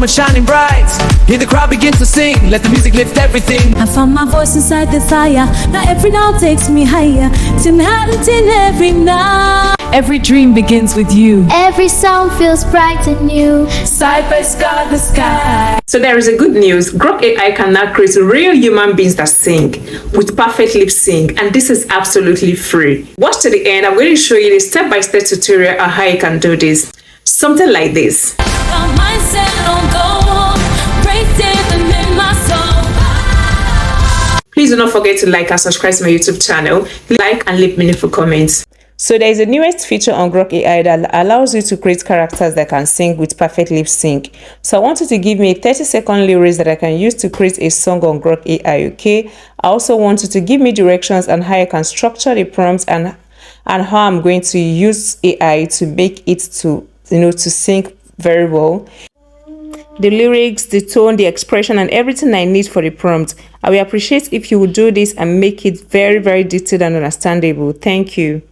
moment shining bright. Hear the crowd begin to sing. Let the music lift everything. I found my voice inside the fire. Now every now takes me higher. Tonight and every night. Every dream begins with you. Every sound feels bright and new. Side by side, the sky. So there is a good news. Grok AI can now create real human beings that sing with perfect lip sync, and this is absolutely free. Watch to the end. I'm going to show you the step-by-step tutorial on how you can do this. Something like this. Please do not forget to like and subscribe to my YouTube channel. Like and leave meaningful comments. So there is a newest feature on Grok AI that allows you to create characters that can sing with perfect lip sync. So I want you to give me a 30-second lyrics that I can use to create a song on Grok AI, okay? I also want you to give me directions on how I can structure the prompts and how I'm going to use AI to make it to sing very well. The lyrics, the tone, the expression, and everything I need for the prompt. I will appreciate if you would do this and make it very, very detailed and understandable. Thank you.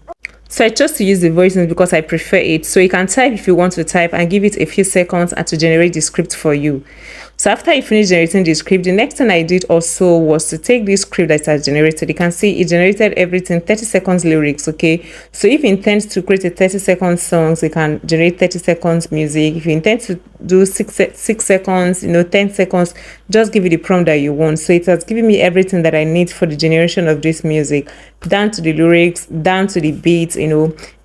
So I chose to use the voice note because I prefer it. So you can type if you want to type and give it a few seconds and to generate the script for you. So after I finished generating the script, the next thing I did also was to take this script that I generated. You can see it generated everything 30 seconds lyrics, okay? So if you intend to create a 30-second song, you can generate 30 seconds music. If you intend to do 6 seconds, 10 seconds, just give it the prompt that you want. So it has given me everything that I need for the generation of this music, down to the lyrics, down to the beats,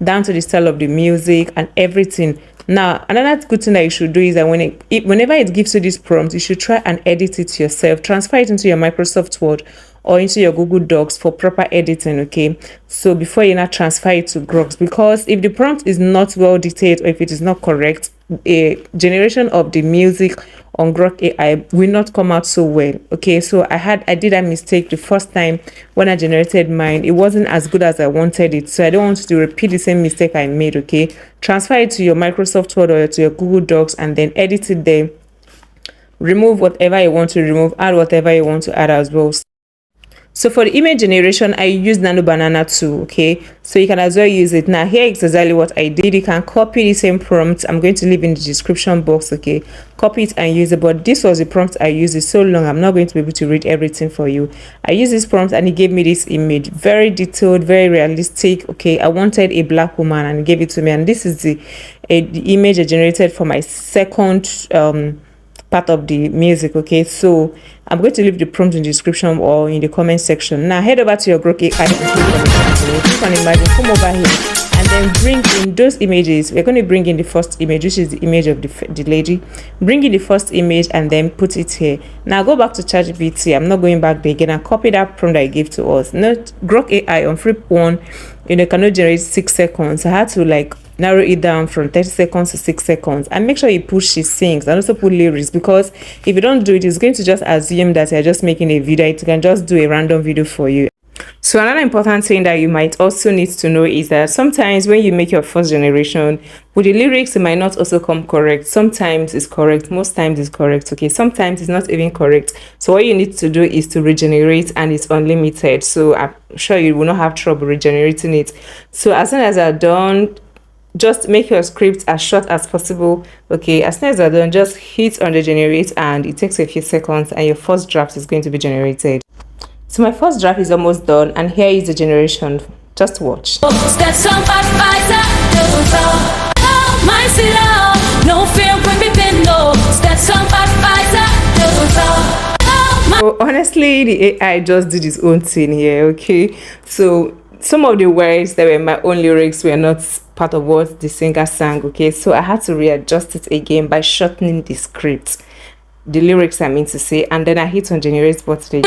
down to the style of the music and everything. Now, another good thing that you should do is that whenever it gives you this prompt, you should try and edit it yourself. Transfer it into your Microsoft Word or into your Google Docs for proper editing, okay? So before you now transfer it to Grok, because if the prompt is not well detailed or if it is not correct, a generation of the music on Grok AI will not come out so well, okay? So I did a mistake the first time when I generated mine. It wasn't as good as I wanted it, so I don't want to repeat the same mistake I made, okay? Transfer it to your Microsoft Word or to your Google Docs and then edit it there. Remove whatever you want to remove, add whatever you want to add as well. So for the image generation, I use Nano Banana too, okay? So you can as well use it. Now here is exactly what I did. You can copy the same prompt. I'm going to leave in the description box, okay? Copy it and use it. But this was the prompt I used. It's so long, I'm not going to be able to read everything for you. I used this prompt and it gave me this image. Very detailed, very realistic, okay? I wanted a black woman and it gave it to me. And this is the image I generated for my second part of the music, okay? So I'm going to leave the prompt in the description or in the comment section. Now head over to your Grok AI, click on imagine, come over here and then bring in those images. We're going to bring in the first image, which is the image of the lady. Bring in the first image and then put it here. Now go back to ChatGPT. I'm not going back there again. I copy that prompt that I gave to us. Not Grok AI on free one, cannot generate 6 seconds. I had to narrow it down from 30 seconds to 6 seconds and make sure you push she sings and also put lyrics, because if you don't do it, it's going to just assume that you're just making a video. It can just do a random video for you. So another important thing that you might also need to know is that sometimes when you make your first generation with the lyrics, it might not also come correct. Sometimes it's correct, most times it's correct, okay? Sometimes it's not even correct. So what you need to do is to regenerate, and it's unlimited. So I'm sure you will not have trouble regenerating it. So as soon as you're done, just make your script as short as possible, okay? As soon as you're done, just hit on the generate and it takes a few seconds and your first draft is going to be generated. So my first draft is almost done and here is the generation. Just watch. Oh, honestly, the AI just did its own thing here, okay? So some of the words that were my own lyrics were not part of what the singer sang, okay? So I had to readjust it again by shortening the script, the lyrics I mean to say, and then I hit on generate button.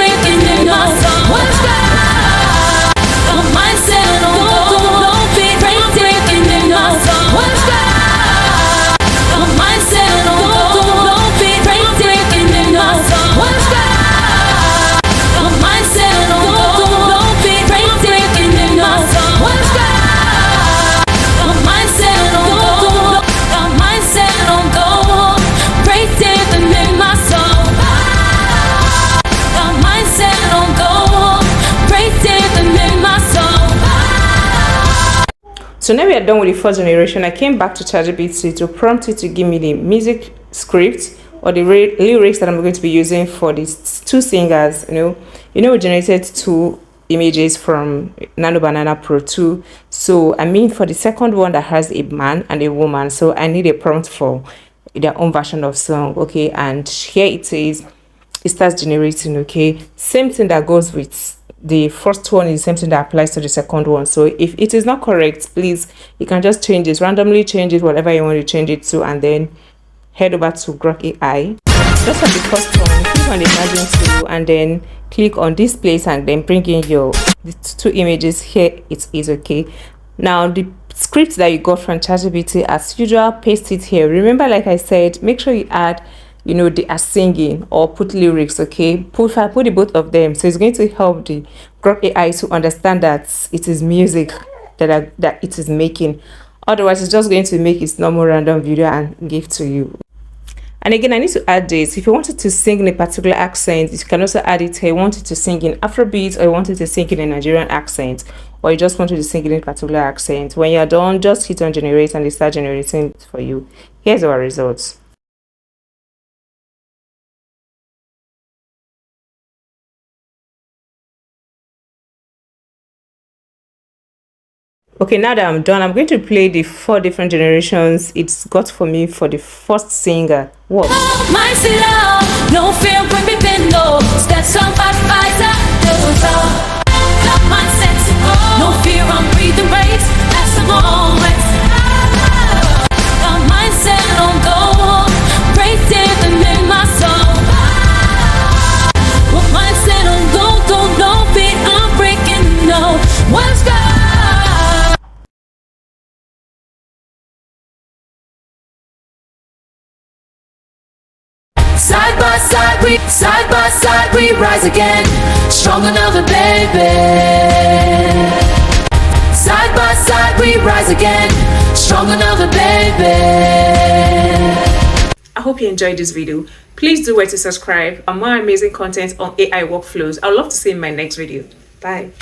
So now we are done with the first generation. I came back to ChatGPT to prompt it to give me the music script or the lyrics that I'm going to be using for these two singers. We generated two images from Nano Banana Pro 2. So I mean, for the second one that has a man and a woman, so I need a prompt for their own version of song. Okay, and here it is. It starts generating. Okay, same thing that goes with the first one is something that applies to the second one. So if it is not correct, please, you can just change it, randomly change it, whatever you want to change it to, and then head over to Grok AI. Just for the first one, click on the Imagine tool and then click on this place and then bring in the two images. Here it is. Okay, now the script that you got from ChatGPT, as usual, paste it here. Remember, like I said, make sure you add they are singing or put lyrics. Okay, put the both of them, so it's going to help the Grok AI to understand that it is music that it is making. Otherwise, it's just going to make its normal random video and give to you. And again, I need to add this. If you wanted to sing in a particular accent, you can also add it here. You wanted to sing in Afrobeat, or you wanted to sing in a Nigerian accent, or you just wanted to sing in a particular accent. When you're done, just hit on generate and it starts generating it for you. Here's our results. Okay, now that I'm done, I'm going to play the 4 different generations it's got for me for the first singer. What? No fear when we bend low. That's all my fighter. No fear, I'm breathing right. That's the moment. My mindset don't go on. Right there in my soul. My mindset don't go, no fear, I'm breaking no. Let's go. Side by side we rise again, stronger now than baby. Side by side we rise again, stronger now than baby. I hope you enjoyed this video. Please do wait to subscribe for more amazing content on AI workflows. I'd love to see you in my next video. Bye.